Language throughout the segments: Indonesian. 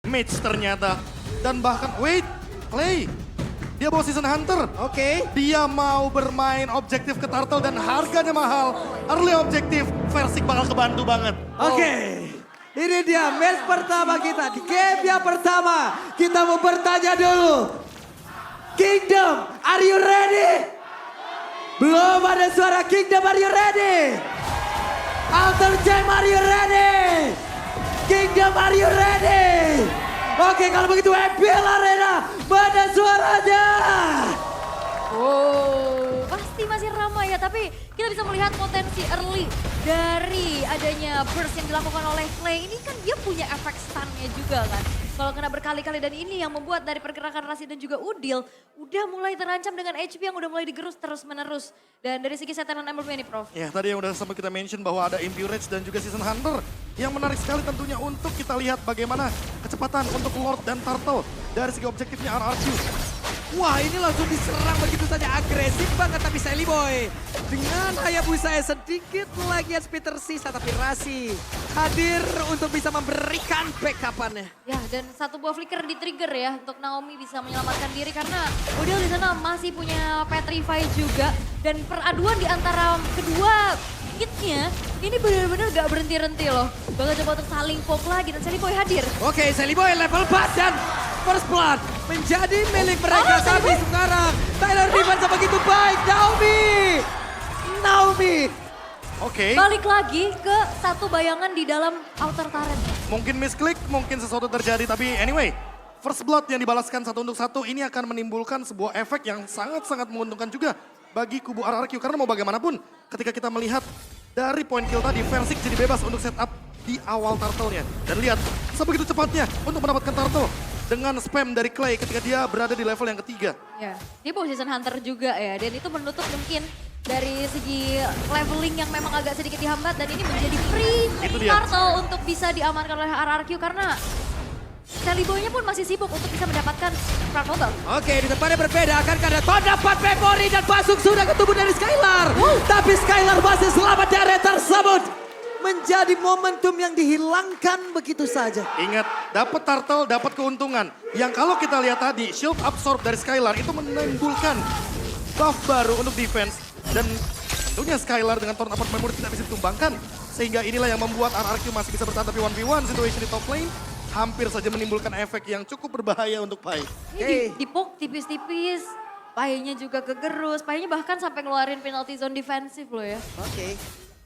mage ternyata. Dan bahkan, wait, Clay. Dia bawa Season Hunter. Oke. Dia mau bermain objektif ke Turtle dan harganya mahal. Early objektif, Versik bakal kebantu banget. Oke. Ini dia match pertama kita. Di game yang pertama. Kita mau bertanya dulu. Kingdom, are you ready? Belum ada suara Kingdom, are you ready? Alter Jam, are you ready? Kingdom, are you ready? Oke, kalau begitu FPL Arena, mana suaranya? Oh, pasti masih ramai ya, tapi kita bisa melihat potensi early dari adanya burst yang dilakukan oleh Clay. Ini kan dia punya efek stun-nya juga kan. Kalau kena berkali-kali dan ini yang membuat dari pergerakan Rasi dan juga Udil udah mulai terancam dengan HP yang udah mulai digerus terus-menerus. Dan dari segi setelan emblem ini, Prof. Ya, tadi yang udah sempat kita mention bahwa ada Impurage dan juga Season Hunter. Yang menarik sekali tentunya untuk kita lihat bagaimana kecepatan untuk Lord dan Turtle dari segi objektifnya RRQ. Wah, ini langsung diserang begitu saja, agresif banget tapi Sally Boy. Dengan Hayabusa sedikit lagi speed tersisa, tapi Rasi hadir untuk bisa memberikan backup-annya. Ya, dan satu buah flicker di trigger ya untuk Naomi bisa menyelamatkan diri karena Udil di sana masih punya Petrify juga. Dan peraduan di antara kedua hitnya ini benar-benar gak berhenti-henti loh. Bakal coba untuk saling poke lagi dan Sally Boy hadir. Oke, Sally Boy level 4 dan first blood menjadi milik mereka. Tapi sekarang Tyler defense begitu baik. Naomi. Oke, Balik lagi ke satu bayangan di dalam outer turret. mungkin misklik, mungkin sesuatu terjadi. Tapi anyway, First Blood yang dibalaskan 1 untuk 1 ini akan menimbulkan sebuah efek yang sangat-sangat menguntungkan juga bagi kubu RRQ. Karena mau bagaimanapun ketika kita melihat dari point kill tadi, Versik jadi bebas untuk setup di awal turtle-nya. Dan lihat sebegitu cepatnya untuk mendapatkan turtle dengan spam dari Clay ketika dia berada di level yang ketiga. Ya, dia bawa Season Hunter juga ya, dan itu menutup mungkin dari segi leveling yang memang agak sedikit dihambat dan ini menjadi free Itu dia. turtle untuk bisa diamankan oleh RRQ karena Sally Boy-nya pun masih sibuk untuk bisa mendapatkan Spark Mobile. Oke, di tempatnya berbeda. Akankah ada dapat memory dan masuk sudah ke tubuh dari Skylar. Tapi Skylar masih selamat dari tersebut. Menjadi momentum yang dihilangkan begitu saja. Ingat, dapat turtle, dapat keuntungan. Yang kalau kita lihat tadi, shield absorb dari Skylar itu menimbulkan buff baru untuk defense. Dan tentunya Skylar dengan turn apart memory tidak bisa ditumbangkan. Sehingga inilah yang membuat RRQ masih bisa bertahan. Tapi 1v1 situation di top lane hampir saja menimbulkan efek yang cukup berbahaya untuk Pai. Ini dipok tipis-tipis, Pai-nya juga kegerus, Pai-nya bahkan sampai ngeluarin penalty zone defensif loh ya. Oke.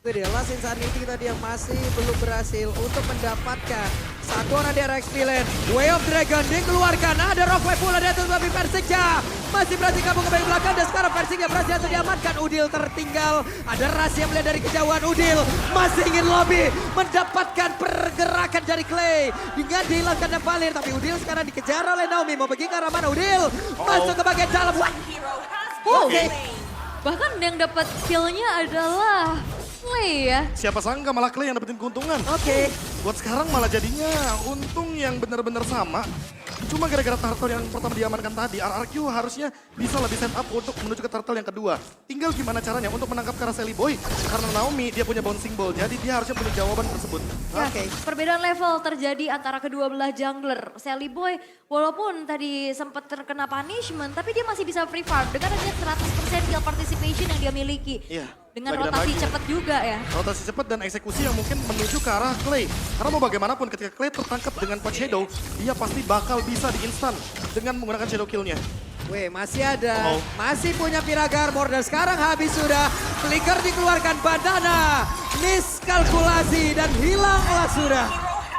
Itu dia, Last Insanity tadi yang masih belum berhasil untuk mendapatkan satu orang di RX Villain. Way of Dragon dikeluarkan, ada Rockway pula dari tapi Persiknya masih berhasil kabur ke bagian belakang dan sekarang Persiknya berhasil diamankan. Udil tertinggal, ada Rasi yang melihat dari kejauhan. Udil masih ingin lobby mendapatkan pergerakan dari Clay dengan dihilangkan Valir, tapi Udil sekarang dikejar oleh Naomi. Mau pergi ke arah mana Udil? Masuk ke bagian dalam. Oke. Bahkan yang dapat kill-nya adalah Clay ya. Siapa sangka malah Clay yang dapetin keuntungan. Oke. Buat sekarang malah jadinya untung yang benar-benar sama. Cuma gara-gara turtle yang pertama diamankan tadi, RRQ harusnya bisa lebih set up untuk menuju ke turtle yang kedua. Tinggal gimana caranya untuk menangkap ke arah Sally Boy. Karena Naomi dia punya bouncing ball, jadi dia harusnya punya jawaban tersebut. Ya, Oke. perbedaan level terjadi antara kedua belah jungler. Sally Boy walaupun tadi sempat terkena punishment, tapi dia masih bisa free farm dengan adanya 100% kill participation yang dia miliki. Iya. Dengan lagi dan rotasi lagi. cepat juga ya. Rotasi cepat dan eksekusi yang mungkin menuju ke arah Clay. Karena mau bagaimanapun ketika Clay tertangkap dengan Pot Shadow, dia pasti bakal bisa di-instant dengan menggunakan Shadow Kill-nya. Weh, masih ada. Masih punya Piragar Mord dan sekarang habis sudah. Flicker dikeluarkan, bandana. Miskalkulasi dan hilanglah sudah.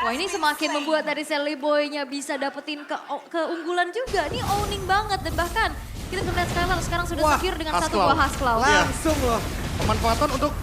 Wah ini semakin membuat dari Sally Boy-nya bisa dapetin keunggulan juga. Ini owning banget dan bahkan kita bisa lihat Skylar sekarang sudah Wah, secure dengan satu Hasklaw. buah Hasklaw. Langsung loh. Pemanfaatan untuk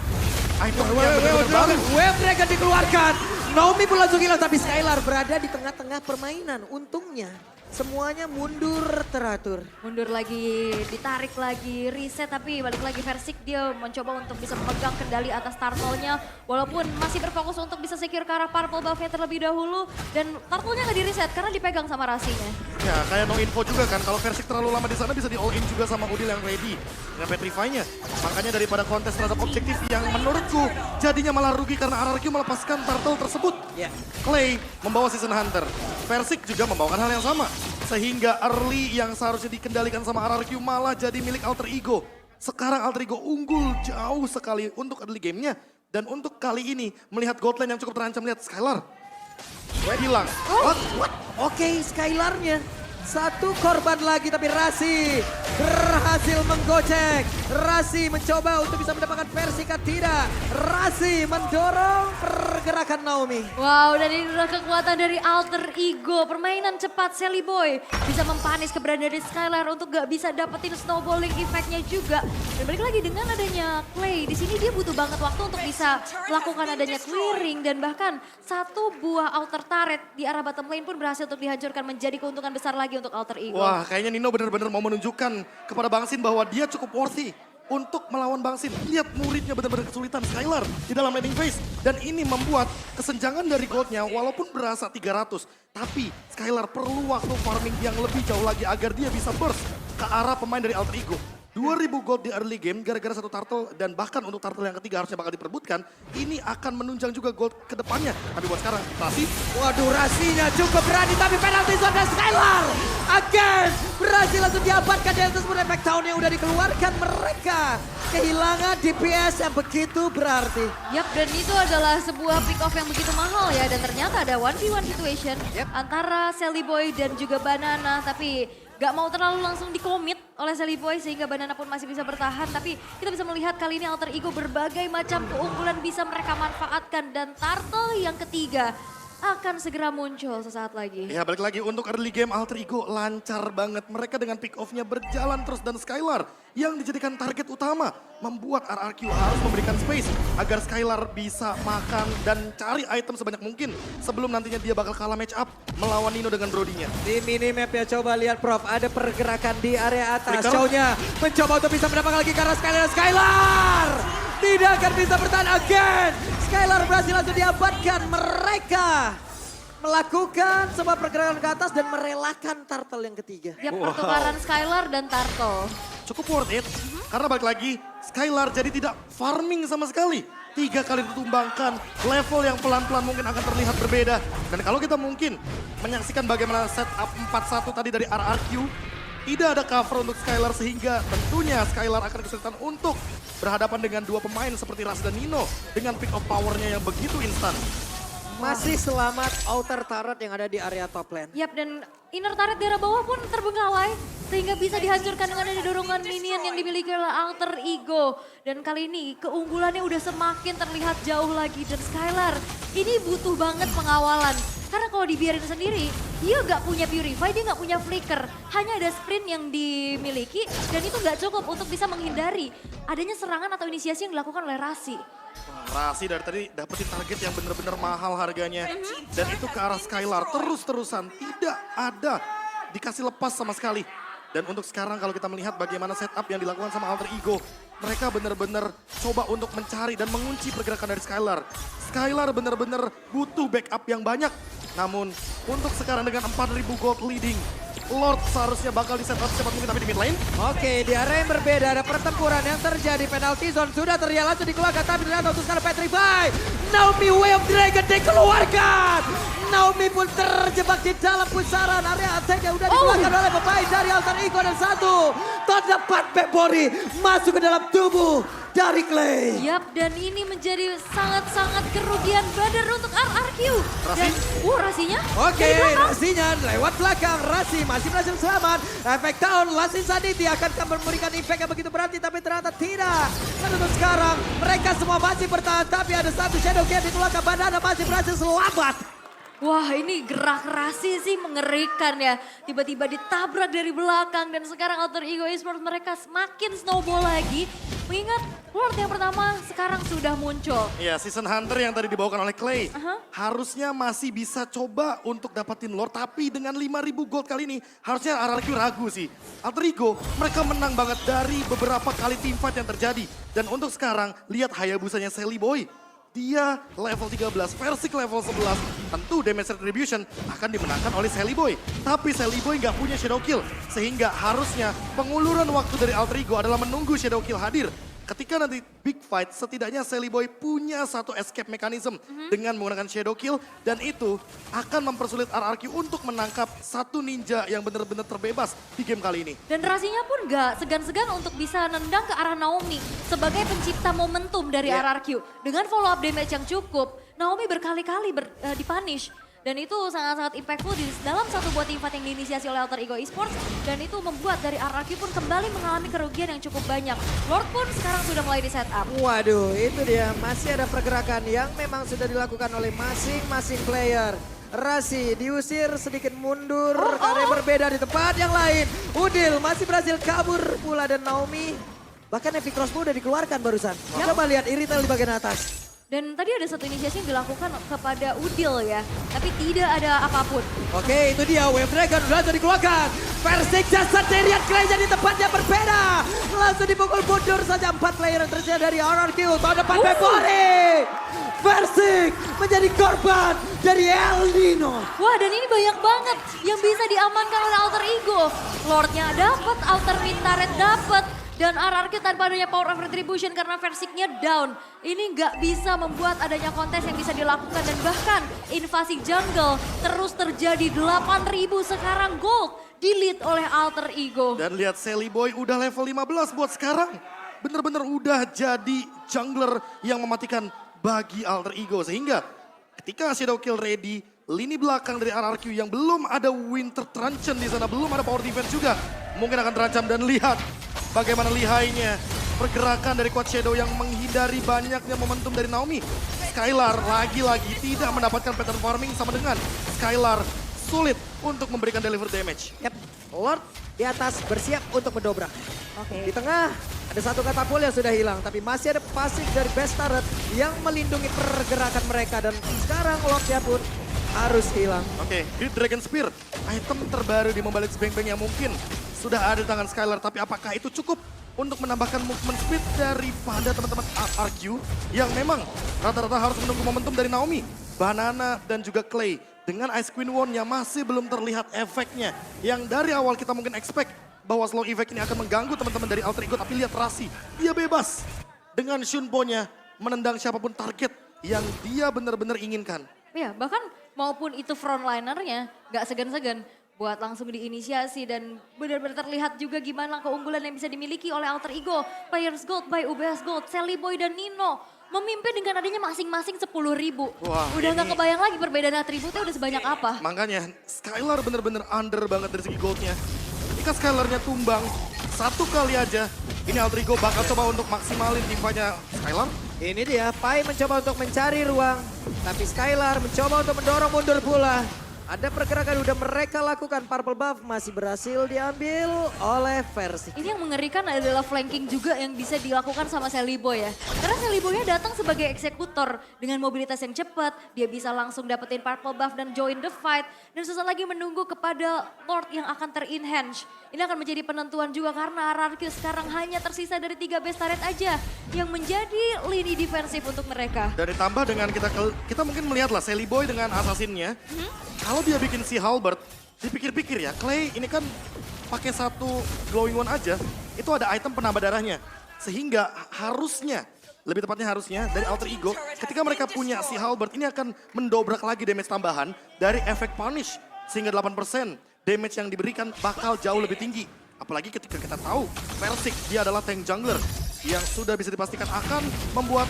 item yang benar-benar bagus. Wave Dragon dikeluarkan. Naomi pun langsung hilang tapi Skylar berada di tengah-tengah permainan. Untungnya semuanya mundur teratur. Mundur lagi, ditarik lagi, reset tapi balik lagi Versik dia mencoba untuk bisa memegang kendali atas turtle-nya. Walaupun masih berfokus untuk bisa secure ke arah purple buff-nya terlebih dahulu. Dan turtle-nya nggak di-reset karena dipegang sama Rasinya. Ya kayak no info juga kan, kalau Versik terlalu lama di sana bisa di all in juga sama Udil yang ready dengan Petrify-nya. Makanya daripada kontes terhadap objektif yang menurutku jadinya malah rugi karena RRQ melepaskan turtle tersebut. Ya. Clay membawa Season Hunter, Versik juga membawakan hal yang sama. Sehingga early yang seharusnya dikendalikan sama RRQ malah jadi milik Alter Ego. Sekarang Alter Ego unggul jauh sekali untuk early gamenya. Dan untuk kali ini melihat gold lane yang cukup terancam, lihat Skylar. Hilang. What? Oke, Skylar-nya. Satu korban lagi tapi Rasi berhasil menggocek. Rasi mencoba untuk bisa mendapatkan Versika, tidak. Rasi mendorong pergerakan Naomi. Wow, dan ini adalah kekuatan dari Alter Ego. Permainan cepat Sally Boy bisa mempanis keberadaan dari Skylar untuk gak bisa dapetin snowballing efeknya juga. Dan balik lagi dengan adanya Clay, di sini dia butuh banget waktu untuk bisa melakukan adanya clearing. Dan bahkan satu buah outer turret di arah bottom lane pun berhasil untuk dihancurkan menjadi keuntungan besar lagi untuk Alter Ego. Wah, kayaknya Nino benar-benar mau menunjukkan kepada Bang Sin bahwa dia cukup worthy untuk melawan Bang Sin. Lihat muridnya benar-benar kesulitan Skylar di dalam laning phase. Dan ini membuat kesenjangan dari goldnya walaupun berasa 300. Tapi Skylar perlu waktu farming yang lebih jauh lagi agar dia bisa burst ke arah pemain dari Alter Ego. 2000 gold di early game gara-gara satu turtle dan bahkan untuk turtle yang ketiga harusnya bakal diperbutkan. Ini akan menunjang juga gold ke depannya. Tapi buat sekarang, Rasi. Waduh, Rasinya cukup berani tapi penalti zone dan Skylar. Again, berhasil langsung diamankan dan tersebut efek tahun yang udah dikeluarkan. Mereka kehilangan DPS yang begitu berarti. Yap, dan itu adalah sebuah pick off yang begitu mahal ya. Dan ternyata ada 1v1 situation antara Sally Boy dan juga Banana. Tapi gak mau terlalu langsung dikomit oleh Sally Boy sehingga Banana pun masih bisa bertahan. Tapi kita bisa melihat kali ini Alter Ego berbagai macam keunggulan bisa mereka manfaatkan. Dan turtle yang ketiga akan segera muncul sesaat lagi. Ya balik lagi untuk early game Alter Ego lancar banget. Mereka dengan pick off-nya berjalan terus dan Skylar yang dijadikan target utama. Membuat RRQ harus memberikan space agar Skylar bisa makan dan cari item sebanyak mungkin. Sebelum nantinya dia bakal kalah match up melawan Nino dengan Brodinya. Di minimap ya, coba lihat Prof, ada pergerakan di area atas. Flicker. Show-nya mencoba untuk bisa mendapatkan lagi karena Skylar tidak akan bisa bertahan again. Skylar berhasil langsung diamankan. Mereka melakukan sebuah pergerakan ke atas dan merelakan turtle yang ketiga. Ya, pertukaran Skylar dan Turtle. Cukup worth it karena balik lagi Skylar jadi tidak farming sama sekali. 3 kali ditumbangkan, level yang pelan-pelan mungkin akan terlihat berbeda. Dan kalau kita mungkin menyaksikan bagaimana setup 4-1 tadi dari RRQ, tidak ada cover untuk Skylar sehingga tentunya Skylar akan kesulitan untuk berhadapan dengan dua pemain seperti Ras dan Nino dengan pick up powernya yang begitu instan. Masih selamat outer turret yang ada di area top lane. Yap, dan inner turret daerah bawah pun terbengkalai sehingga bisa dihancurkan dengan adanya dorongan minion yang dimiliki oleh Alter Ego. Dan kali ini keunggulannya udah semakin terlihat jauh lagi dan Skylar ini butuh banget pengawalan. Karena kalau dibiarin sendiri, dia nggak punya Purify, dia nggak punya Flicker. Hanya ada sprint yang dimiliki dan itu nggak cukup untuk bisa menghindari adanya serangan atau inisiasi yang dilakukan oleh Rasi. Rasi dari tadi dapetin target yang benar-benar mahal harganya. Dan itu ke arah Skylar terus-terusan tidak ada dikasih lepas sama sekali. Dan untuk sekarang kalau kita melihat bagaimana setup yang dilakukan sama Alter Ego. Mereka benar-benar coba untuk mencari dan mengunci pergerakan dari Skylar. Skylar benar-benar butuh backup yang banyak. Namun untuk sekarang dengan 4.000 gold leading, Lord seharusnya bakal di setup cepat mungkin tapi di mid lane. Oke, di area yang berbeda ada pertempuran yang terjadi. Penalty zone sudah terlihat langsung dikeluarkan. Tapi ternyata untuk sekarang Petrify. Naomi Way of Dragon dikeluarkan. Naomi pun terjebak di dalam pusaran area attack yang udah dikeluarkan oleh pemain dari Alter Ego. Dan satu, terdapat Pepori masuk ke dalam tubuh dari Clay. Yap, dan ini menjadi sangat-sangat kerugian badar untuk RRQ. Rasi? Dan, Rasinya? Oke, dari belakang. Rasinya lewat belakang. Rasi masih berhasil selamat. Efek down, Lasin Sanity akan memberikan impact yang begitu berarti. Tapi ternyata tidak. Dan untuk sekarang, mereka semua masih bertahan. Tapi ada satu Shadow Game dikeluarkan. Banana masih berhasil selamat. Wah ini gerak Rasi sih mengerikan ya. Tiba-tiba ditabrak dari belakang dan sekarang Alter Ego Esports mereka semakin snowball lagi. Mengingat Lord yang pertama sekarang sudah muncul. Ya, Season Hunter yang tadi dibawakan oleh Clay. Harusnya masih bisa coba untuk dapetin Lord. Tapi dengan 5.000 gold kali ini harusnya RRQ ragu sih. Alter Ego mereka menang banget dari beberapa kali teamfight yang terjadi. Dan untuk sekarang lihat Hayabusanya Sally Boy. Dia level 13, Versik level 11. Tentu damage retribution akan dimenangkan oleh Sally Boy. Tapi Sally Boy nggak punya Shadow Kill. Sehingga harusnya penguluran waktu dari Alter Ego adalah menunggu Shadow Kill hadir. Ketika nanti big fight, setidaknya Sally Boy punya satu escape mechanism dengan menggunakan Shadow Kill. Dan itu akan mempersulit RRQ untuk menangkap satu ninja yang benar-benar terbebas di game kali ini. Dan Rasinya pun gak segan-segan untuk bisa nendang ke arah Naomi sebagai pencipta momentum dari RRQ. Dengan follow up damage yang cukup, Naomi berkali-kali dipunish. Dan itu sangat-sangat impactful di dalam satu buah teamfight yang diinisiasi oleh Alter Ego Esports. Dan itu membuat dari RRQ pun kembali mengalami kerugian yang cukup banyak. Lord pun sekarang sudah mulai di setup. Waduh, itu dia. Masih ada pergerakan yang memang sudah dilakukan oleh masing-masing player. Rasi diusir sedikit mundur karena berbeda di tempat yang lain. Udil masih berhasil kabur pula dan Naomi. Bahkan Epic Crossbow udah dikeluarkan barusan. Coba lihat Iritel di bagian atas. Dan tadi ada satu inisiasi yang dilakukan kepada Udil ya. Tapi tidak ada apapun. Oke, itu dia Wave Dragon langsung dikeluarkan. Versik jasad Serian Clay jadi tempatnya berbeda. Langsung dipukul mundur saja 4 player yang tersisa dari RRQ. Tahun depan Februari. Versik menjadi korban dari El Nino. Wah dan ini banyak banget yang bisa diamankan oleh Alter Ego. Lordnya dapat, Alter Mintaret dapat. Dan RRQ tanpa adanya power of retribution karena Versiknya down. Ini nggak bisa membuat adanya kontes yang bisa dilakukan. Dan bahkan invasi jungle terus terjadi. 8.000 sekarang gold di-lead oleh Alter Ego. Dan lihat Sally Boy udah level 15 buat sekarang. Bener-bener udah jadi jungler yang mematikan bagi Alter Ego. Sehingga ketika Shadow Kill ready, lini belakang dari RRQ yang belum ada Winter Truncheon di sana, belum ada power defense juga. Mungkin akan terancam dan lihat bagaimana lihainya pergerakan dari Quad Shadow yang menghindari banyaknya momentum dari Naomi. Skylar lagi-lagi tidak mendapatkan pattern farming sama dengan Skylar sulit untuk memberikan deliver damage. Yap, Lord di atas bersiap untuk mendobrak. Oke. Di tengah ada satu katapul yang sudah hilang. Tapi masih ada pasif dari Best Turret yang melindungi pergerakan mereka. Dan sekarang Lordnya pun harus hilang. Oke, Great Dragon Spear, item terbaru di Mobile Legends Bang Bang yang mungkin sudah ada di tangan Skylar. Tapi apakah itu cukup untuk menambahkan movement speed daripada teman-teman RRQ yang memang rata-rata harus menunggu momentum dari Naomi, Banana, dan juga Clay. Dengan Ice Queen Wand yang masih belum terlihat efeknya. Yang dari awal kita mungkin expect bahwa slow effect ini akan mengganggu teman-teman dari Alter Ego. Tapi lihat Rasi, dia bebas dengan Shunpo-nya menendang siapapun target yang dia benar-benar inginkan. Ya bahkan maupun itu frontlinernya nggak segan-segan buat langsung diinisiasi dan benar-benar terlihat juga gimana keunggulan yang bisa dimiliki oleh Alter Ego. Players Gold by UBS Gold, Sally Boy dan Nino memimpin dengan adanya masing-masing 10.000. Wah, udah nggak ini- kebayang lagi perbedaan atributnya udah sebanyak apa. Makanya Skylar bener-bener under banget dari segi goldnya. Ketika Skylarnya tumbang satu kali aja, ini Alter Ego bakal coba untuk maksimalin timpanya Skylar. Ini dia, Pai mencoba untuk mencari ruang. Tapi Skylar mencoba untuk mendorong mundur pula. Ada pergerakan udah mereka lakukan. Purple buff masih berhasil diambil oleh Versik. Ini yang mengerikan adalah flanking juga yang bisa dilakukan sama Sally Boy ya. Karena Sally Boy-nya datang sebagai eksekutor dengan mobilitas yang cepat. Dia bisa langsung dapetin purple buff dan join the fight. Dan sesaat lagi menunggu kepada Lord yang akan ter-enhance. Ini akan menjadi penentuan juga karena RRQ sekarang hanya tersisa dari 3 base turret aja. Yang menjadi lini defensif untuk mereka. Dan ditambah dengan kita mungkin melihat lah Sally Boy dengan assassinnya. Kalau dia bikin si Halberd, dipikir-pikir ya, Clay ini kan pakai satu glowing one aja, itu ada item penambah darahnya. Sehingga harusnya, lebih tepatnya harusnya dari Alter Ego, ketika mereka punya si Halberd, ini akan mendobrak lagi damage tambahan dari efek punish. Sehingga 8% damage yang diberikan bakal jauh lebih tinggi. Apalagi ketika kita tahu Versik dia adalah tank jungler yang sudah bisa dipastikan akan membuat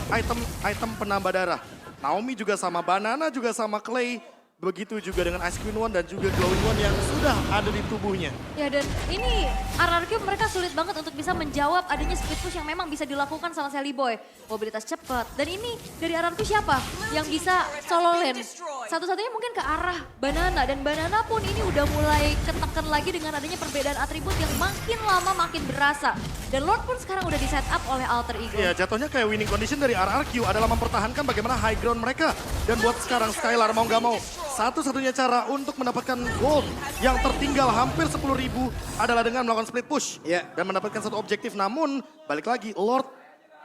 item penambah darah. Naomi juga sama, Banana juga sama Clay. Begitu juga dengan Ice Queen One dan juga Glowing One yang sudah ada di tubuhnya. Ya dan ini RRQ mereka sulit banget untuk bisa menjawab adanya split push yang memang bisa dilakukan sama Sally Boy. Mobilitas cepat. Dan ini dari RRQ siapa yang bisa solo lane? Satu-satunya mungkin ke arah Banana. Dan Banana pun ini udah mulai ketekan lagi dengan adanya perbedaan atribut yang makin lama makin berasa. Dan Lord pun sekarang udah di set up oleh Alter Ego. Ya jatuhnya kayak winning condition dari RRQ adalah mempertahankan bagaimana high ground mereka. Dan buat sekarang Skylar mau gak mau, satu-satunya cara untuk mendapatkan gold yang tertinggal hampir 10.000 adalah dengan melakukan split push. Ya. Dan mendapatkan satu objektif. Namun balik lagi Lord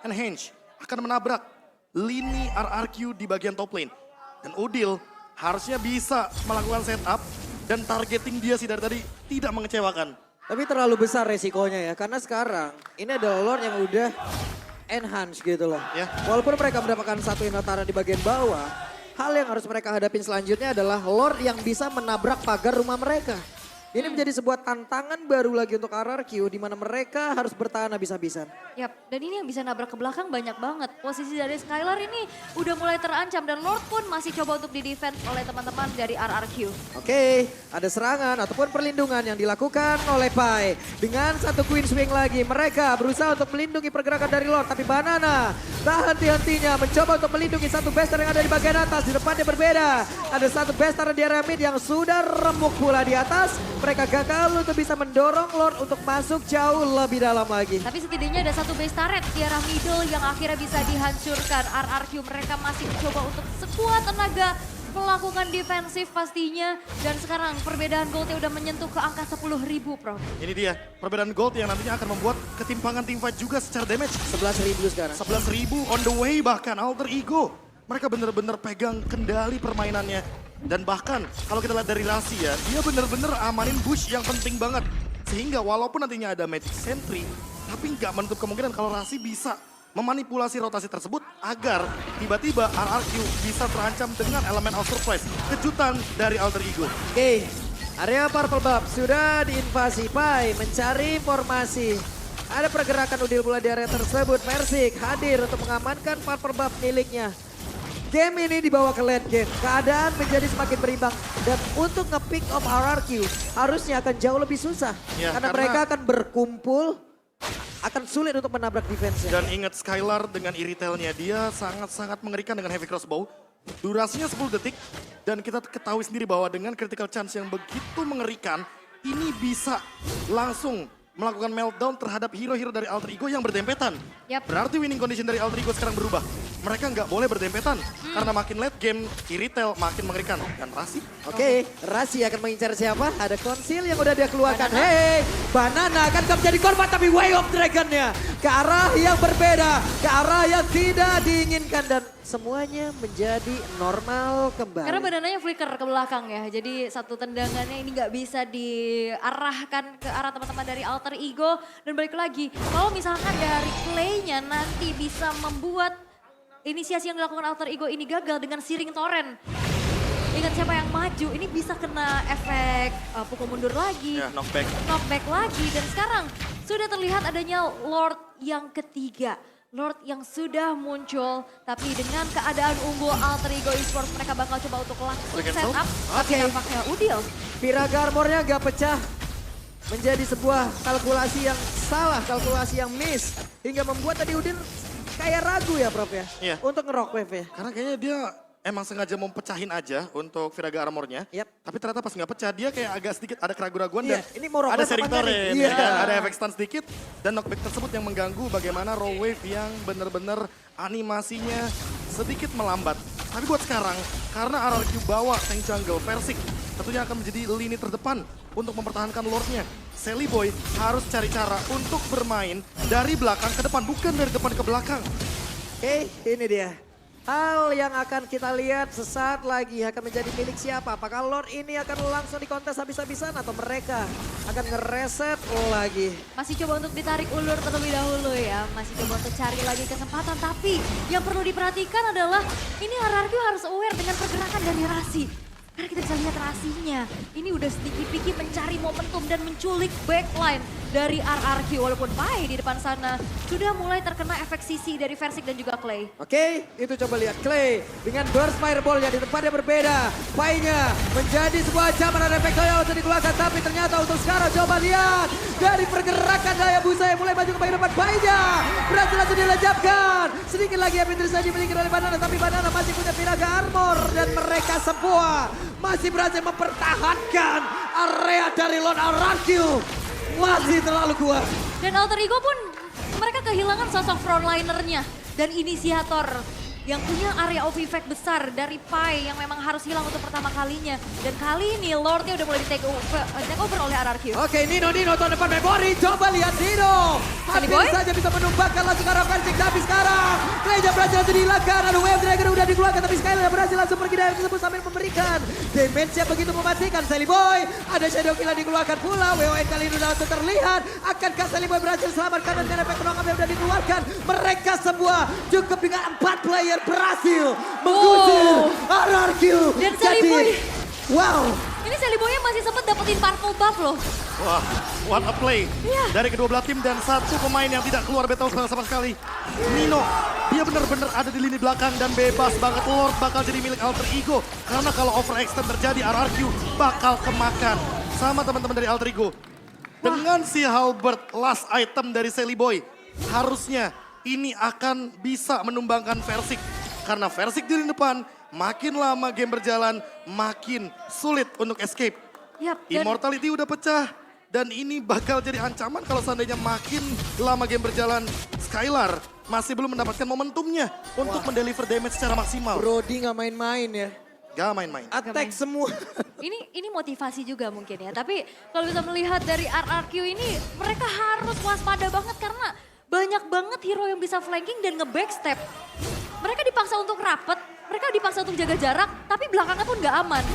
and Henge akan menabrak lini RRQ di bagian top lane. Dan Udil harusnya bisa melakukan setup dan targeting dia sih dari tadi tidak mengecewakan. Tapi terlalu besar resikonya ya, karena sekarang ini adalah Lord yang udah enhance gitu loh. Ya. Walaupun mereka mendapatkan satu Inotara di bagian bawah, hal yang harus mereka hadapin selanjutnya adalah Lord yang bisa menabrak pagar rumah mereka. Ini menjadi sebuah tantangan baru lagi untuk RRQ di mana mereka harus bertahan habis-habisan. Yap, dan ini yang bisa nabrak ke belakang banyak banget. Posisi dari Skylar ini udah mulai terancam dan Lord pun masih coba untuk di-defense oleh teman-teman dari RRQ. Oke, ada serangan ataupun perlindungan yang dilakukan oleh Pai. Dengan satu Queen Swing lagi, mereka berusaha untuk melindungi pergerakan dari Lord. Tapi Banana tak henti-hentinya mencoba untuk melindungi satu Bester yang ada di bagian atas. Di depannya berbeda, ada satu Bester di area mid yang sudah remuk pula di atas. Mereka gagal untuk bisa mendorong Lord untuk masuk jauh lebih dalam lagi. Tapi setidaknya ada satu base turret di arah middle yang akhirnya bisa dihancurkan. RRQ mereka masih mencoba untuk sekuat tenaga melakukan defensif pastinya. Dan sekarang perbedaan goldnya udah menyentuh ke angka 10.000, Prof. Ini dia perbedaan gold yang nantinya akan membuat ketimpangan teamfight juga secara damage. 11.000 sekarang. 11.000 on the way bahkan Alter Ego. Mereka benar-benar pegang kendali permainannya. Dan bahkan kalau kita lihat dari Rasi ya, dia benar-benar amanin bush yang penting banget. Sehingga walaupun nantinya ada Magic Sentry, tapi nggak menutup kemungkinan kalau Rasi bisa memanipulasi rotasi tersebut agar tiba-tiba RRQ bisa terancam dengan elemen of surprise. Kejutan dari Alter Ego. Oke, area Purple Buff sudah diinvasi. Pai mencari informasi. Ada pergerakan Udil pula di area tersebut. Persik hadir untuk mengamankan Purple Buff miliknya. Game ini dibawa ke late game, keadaan menjadi semakin berimbang. Dan untuk nge-pick off RRQ harusnya akan jauh lebih susah. Ya, karena mereka akan berkumpul, akan sulit untuk menabrak defense-nya. Dan ingat Skylar dengan iritelnya, dia sangat-sangat mengerikan dengan heavy crossbow. Durasinya 10 detik dan kita ketahui sendiri bahwa dengan critical chance yang begitu mengerikan, ini bisa langsung melakukan meltdown terhadap hero-hero dari Alter Ego yang berdempetan. Yap. Berarti winning condition dari Alter Ego sekarang berubah. Mereka nggak boleh berdempetan karena makin late game, Iritel makin mengerikan. Dan Rasi, Oke, Rasi akan mengincar siapa? Ada konsil yang udah dia keluarkan. Hei, Banana akan menjadi korban tapi Way of Dragon-nya ke arah yang berbeda, ke arah yang tidak diinginkan dan semuanya menjadi normal kembali. Karena badananya flicker ke belakang ya. Jadi satu tendangannya ini nggak bisa diarahkan ke arah teman-teman dari Alter Ego. Dan balik lagi, kalau misalkan dari play-nya nanti bisa membuat inisiasi yang dilakukan Alter Ego ini gagal dengan Searing Torrent. Ingat siapa yang maju, ini bisa kena efek pukul mundur lagi, ya knockback. knockback lagi. Dan sekarang sudah terlihat adanya Lord yang ketiga. Lord yang sudah muncul, tapi dengan keadaan unggul Alter Ego Esports mereka bakal coba untuk langsung Oke, set up. Tapi Oke. nampaknya Udil. Piraga armornya gak pecah. Menjadi sebuah kalkulasi yang salah, kalkulasi yang miss. Hingga membuat tadi Udin kayak ragu ya Prof ya. Iya. Untuk nge-rock wave ya. Karena kayaknya dia emang sengaja mau pecahin aja untuk Viraga Armornya. Yap. Tapi ternyata pas nggak pecah, dia kayak agak sedikit ada keraguan-raguan Iya, dan ini mau rock ada wave Searing apa enggak nih? Torrent, Iya. ya kan? Ada efek stun sedikit dan knockback tersebut yang mengganggu bagaimana raw wave yang benar-benar animasinya sedikit melambat. Tapi buat sekarang, karena RRQ bawa tank jungle Persik, tentunya akan menjadi lini terdepan untuk mempertahankan Lordnya. Sally Boy harus cari cara untuk bermain dari belakang ke depan, bukan dari depan ke belakang. Oke, ini dia. Hal yang akan kita lihat sesaat lagi akan menjadi milik siapa? Apakah Lord ini akan langsung dikontes habis-habisan atau mereka akan ngereset lagi? Masih coba untuk ditarik ulur terlebih dahulu ya. Masih coba untuk cari lagi kesempatan. Tapi yang perlu diperhatikan adalah ini RRQ harus aware dengan pergerakan dari Rasi. Karena kita bisa lihat Rasinya, ini udah sedikit pikir mencari momentum dan menculik backline dari RRQ. Walaupun Pai di depan sana sudah mulai terkena efek sisi dari Versik dan juga Clay. Oke, itu coba lihat Clay dengan burst fireball-nya di tempat yang berbeda. Pai-nya menjadi sebuah ancaman ada efek yang harus dikeluarkan. Tapi ternyata untuk sekarang coba lihat dari pergerakan Hayabusa yang mulai maju ke bagian depan. Pai-nya berhasil langsung dilejapkan. Sedikit lagi yang saja dimiliki oleh Banana. Tapi Banana masih punya Piraga Armor. Dan mereka semua masih berhasil mempertahankan area dari Lord RRQ. Masih terlalu kuat. Dan Alter Ego pun mereka kehilangan sosok frontlinernya dan inisiator yang punya area of effect besar dari Pai yang memang harus hilang untuk pertama kalinya. Dan kali ini Lordnya udah mulai di take over oleh RRQ. Oke, Nino tahun depan memori. Coba lihat Nino. Hampir Boy saja bisa menumbangkan langsung ke arah Versik. Tapi sekarang Clay berhasil langsung dihilangkan. Ada Wave Dragon udah dikeluarkan. Tapi Skylar berhasil langsung pergi dari tersebut sambil memberikan damage yang begitu mematikan. Sally Boy. Ada Shadow Kill yang dikeluarkan pula. WON kali ini udah langsung terlihat. Akankah Sally Boy berhasil selamatkan dan efek penongkap yang udah dikeluarkan. Mereka semua cukup dengan 4 player berhasil mengusir RRQ. Dan Sally Boy. Wow. Ini Sally Boy masih sempat dapetin purple buff loh. Wah, what a play Iya. dari kedua belah tim dan satu pemain yang tidak keluar battle spell sama sekali. Nino, dia benar-benar ada di lini belakang dan bebas banget. Lord bakal jadi milik Alter Ego. Karena kalau overextend terjadi RRQ bakal kemakan sama teman-teman dari Alter Ego. Dengan si Halberd last item dari Sally Boy, harusnya ini akan bisa menumbangkan Versik. Karena Versik di lini depan, makin lama game berjalan, makin sulit untuk escape. Yap, dan Immortality udah pecah. Dan ini bakal jadi ancaman kalau seandainya makin lama game berjalan. Skylar masih belum mendapatkan momentumnya untuk mendeliver damage secara maksimal. Brody nggak main-main ya. Gak main-main. Attack semua. ini motivasi juga mungkin ya. Tapi kalau bisa melihat dari RRQ ini mereka harus waspada banget karena banyak banget hero yang bisa flanking dan nge-backstep. Mereka dipaksa untuk rapet, mereka dipaksa untuk jaga jarak, tapi belakangnya pun gak aman.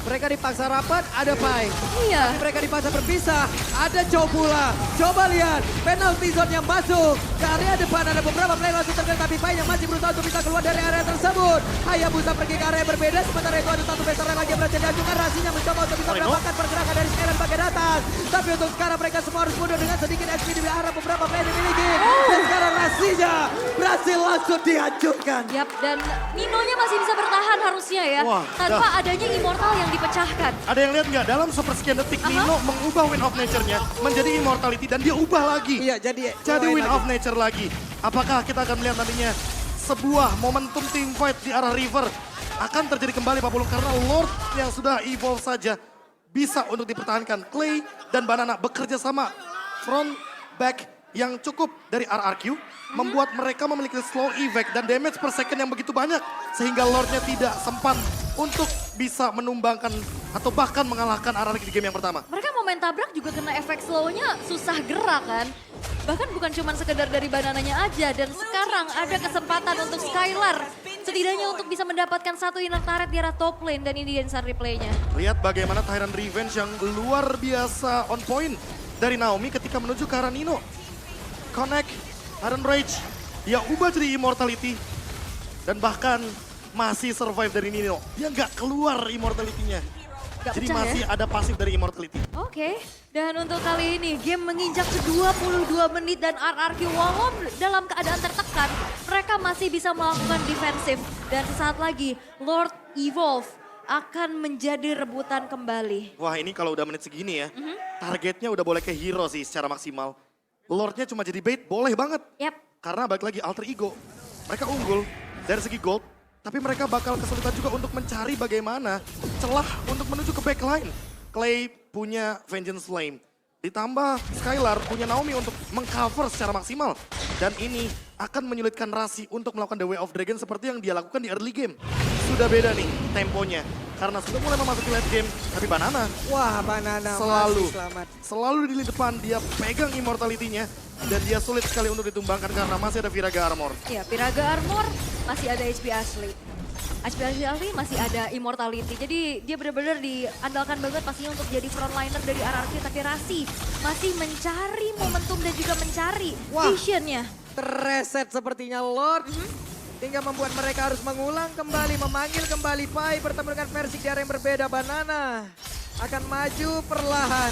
Mereka dipaksa rapat, ada Pai. Iya. Tapi mereka dipaksa berpisah, ada Chow pula. Coba lihat, penalty zone yang masuk. Ke area depan ada beberapa player langsung terkena, tapi Pai yang masih berusaha untuk bisa keluar dari area tersebut. Hayabusa pergi ke area yang berbeda, sementara itu ada satu veteran lagi yang berhasil diajukan. Rasinya mencoba untuk bisa mendapatkan pergerakan dari Skylar bagian atas. Tapi untuk sekarang mereka semua harus mundur dengan sedikit XP di arah beberapa player yang dimiliki. Dan sekarang Rasinya berhasil langsung dihancurkan. Yap, dan Ninonya masih bisa bertahan harusnya ya. Wah, tanpa adanya Immortal yang dipecahkan. Ada yang lihat nggak? Dalam sepersekian detik Nino mengubah Wind of Nature-nya menjadi Immortality dan dia ubah lagi. Iya, jadi Wind of Nature lagi. Apakah kita akan melihat nantinya sebuah momentum team fight di arah River akan terjadi kembali Pak Pulung karena Lord yang sudah evolve saja bisa untuk dipertahankan. Clay dan Banana bekerja sama front back yang cukup dari RRQ membuat mereka memiliki slow evac dan damage per second yang begitu banyak sehingga Lordnya tidak sempat untuk bisa menumbangkan atau bahkan mengalahkan RRQ di game yang pertama. Mereka mau main tabrak juga kena efek slownya susah gerak kan. Bahkan bukan cuma sekedar dari banananya aja dan sekarang ada kesempatan untuk Skylar setidaknya untuk bisa mendapatkan satu inner turret di arah top lane dan ini instant replaynya. Lihat bagaimana Tyrant Revenge yang luar biasa on point dari Naomi ketika menuju ke arah Nino. Connect, Iron Rage, dia ubah jadi Immortality dan bahkan masih survive dari Nino. Dia nggak keluar Immortality-nya. Gak Jadi pecah masih ya? ada pasif dari Immortality. Oke, dan untuk kali ini game menginjak ke 22 menit dan RRQ walaupun dalam keadaan tertekan, mereka masih bisa melakukan defensif. Dan sesaat lagi Lord Evolve akan menjadi rebutan kembali. Wah ini kalau udah menit segini ya, targetnya udah boleh ke hero sih secara maksimal. Lordnya cuma jadi bait, boleh banget. Yap, Karena balik lagi Alter Ego, mereka unggul dari segi gold. Tapi mereka bakal kesulitan juga untuk mencari bagaimana celah untuk menuju ke backline. Clay punya Vengeance Flame. Ditambah Skylar punya Naomi untuk mengcover secara maksimal. Dan ini akan menyulitkan Rasi untuk melakukan The Way of Dragon seperti yang dia lakukan di early game. Sudah beda nih temponya. Karena sudah mulai memasuki late game. Tapi Banana Wah, Banana selalu, masih selamat. selalu di lini depan dia pegang Immortality-nya. Dan dia sulit sekali untuk ditumbangkan karena masih ada Viraga Armor. ya Piraga Armor masih ada HP asli. HP asli masih ada Immortality. Jadi dia benar-benar diandalkan banget pastinya untuk jadi frontliner dari RRQ. Tapi Rasi masih mencari momentum dan juga mencari Wah. visionnya. Terreset sepertinya Lord. Tinggal membuat mereka harus mengulang kembali, memanggil kembali Pai bertemu dengan Persik di area yang berbeda. Banana akan maju perlahan.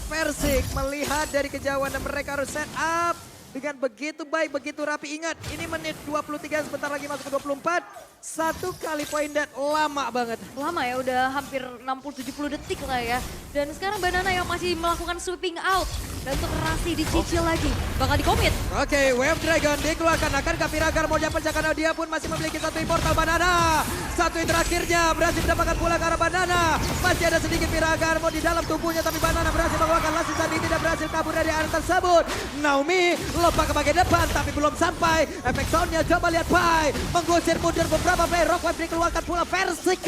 Persik melihat dari kejauhan dan mereka harus set up dengan begitu baik, begitu rapi. Ingat, ini menit 23, sebentar lagi masuk ke 24. Satu kali poin dan lama banget. Lama ya, udah hampir 60-70 detik lah ya. Dan sekarang Banana yang masih melakukan sweeping out. Dan untuk Rasi dicicil lagi, bakal dikomit. Oke, Wave Dragon dikeluarkan. Akankah Piragar mau dapat karena dia pun masih memiliki satu immortal Banana. Satu yang terakhirnya berhasil mendapatkan pula ke arah Banana. Masih ada sedikit Piragar mau di dalam tubuhnya, tapi Banana berhasil mengeluarkan Lassie saat ini tidak berhasil kabur dari area tersebut. Naomi lompat ke bagian depan tapi belum sampai. Efek soundnya coba lihat Pai. Menggusir mundur beberapa player. Rockwave dikeluarkan pula. Persik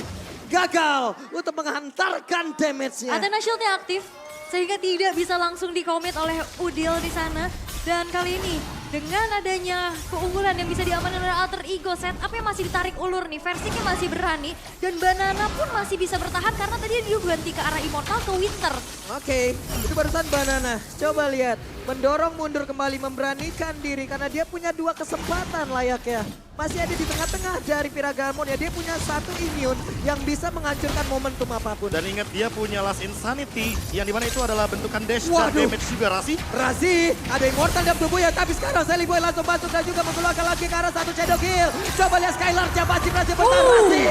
gagal untuk menghantarkan damage-nya. Athena Shield-nya aktif, sehingga tidak bisa langsung dikomit oleh Udil di sana. Dan kali ini dengan adanya keunggulan yang bisa diamankan oleh Alter Ego, setupnya masih ditarik ulur nih. Versiknya masih berani dan Banana pun masih bisa bertahan karena tadi dia ganti ke arah Immortal ke Winter. Oke, itu barusan Banana. Coba lihat, mendorong mundur kembali, memberanikan diri karena dia punya dua kesempatan layaknya. Masih ada di tengah-tengah dari Piragamon ya. Dia punya satu immune yang bisa menghancurkan momentum apapun. Dan ingat dia punya Last Insanity yang dimana itu adalah bentukan dash dan Waduh. damage juga Rasi. Razi, ada immortal dalam tubuhnya, tapi sekarang Sally Boy langsung masuk dan juga mengeluarkan lagi ke arah satu shadow kill. Coba lihat Skylar, masih berhasil bertahan. Razi,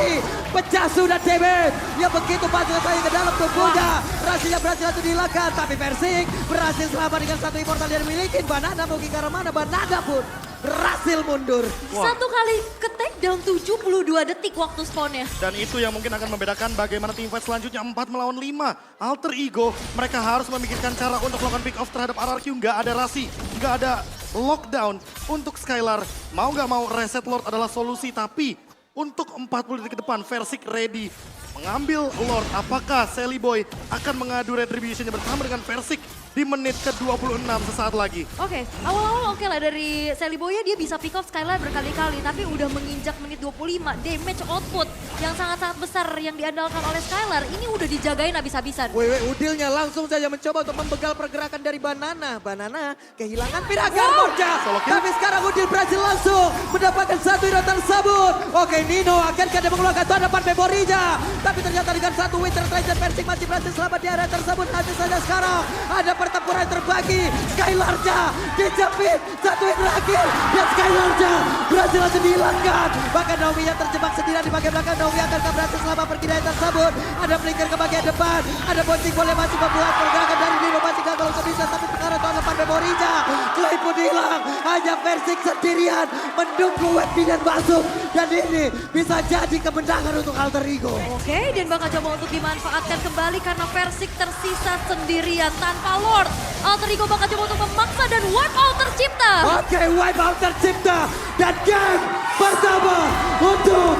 pecah sudah damage. Ya begitu masuk saya ke dalam tubuhnya. Razi yang berhasil langsung dihilangkan, tapi Persik berhasil selamat dengan satu immortal yang dimiliki. Banana mungkin ke arah mana, Banana pun berhasil mundur. Satu kali ke takedown 72 detik waktu spawnnya. Dan itu yang mungkin akan membedakan bagaimana team fight selanjutnya 4 melawan 5. Alter Ego, mereka harus memikirkan cara untuk melakukan pick off terhadap RRQ. Nggak ada Rasi, nggak ada lockdown untuk Skylar. Mau nggak mau reset Lord adalah solusi, tapi untuk 40 detik ke depan Persik ready mengambil Lord. Apakah Sally Boy akan mengadu retributionnya bersama dengan Persik di menit ke-26 sesaat lagi? Oke, awal-awal oke lah dari Sally Boy dia bisa pick off Skylar berkali-kali. Tapi udah menginjak menit 25, damage output yang sangat-sangat besar yang diandalkan oleh Skylar. Ini udah dijagain habis-habisan. Wewe Udilnya langsung saja mencoba untuk membegal pergerakan dari Banana. Banana kehilangan Piragamon-nya. Tapi sekarang Udil berhasil langsung mendapatkan satu hero tersebut. Oke, Nino akankah dia mengeluarkan tanaman memorinya. Tapi ternyata dengan satu Winter Treasure Persik masih berhasil selamat di area tersebut. Nanti saja sekarang ada pertempuran terbagi. Skylar-nya dijepit. Satu yang terakhir. Dan Skylar-nya berhasil langsung dihilangkan. Bahkan Naomi yang terjebak sendirian di bagian belakang. Naomi akankah berhasil selamat pergi dari tersebut. Ada flicker ke bagian depan. Ada Boncing boleh masih membuat pergerakan dari Nino. Masih gagal untuk bisa. Tapi pengaruh tanaman memorinya. Clay pun hilang. Hanya Persik sendirian menunggu weapon masuk. Dan ini bisa jadi kemenangan untuk Alter Ego. Oke, dan bakal coba untuk dimanfaatkan kembali karena Persik tersisa sendirian tanpa Lord. Alter Ego bakal coba untuk memaksa dan wipe out tercipta. Oke, wipe out tercipta. Dan game pertama untuk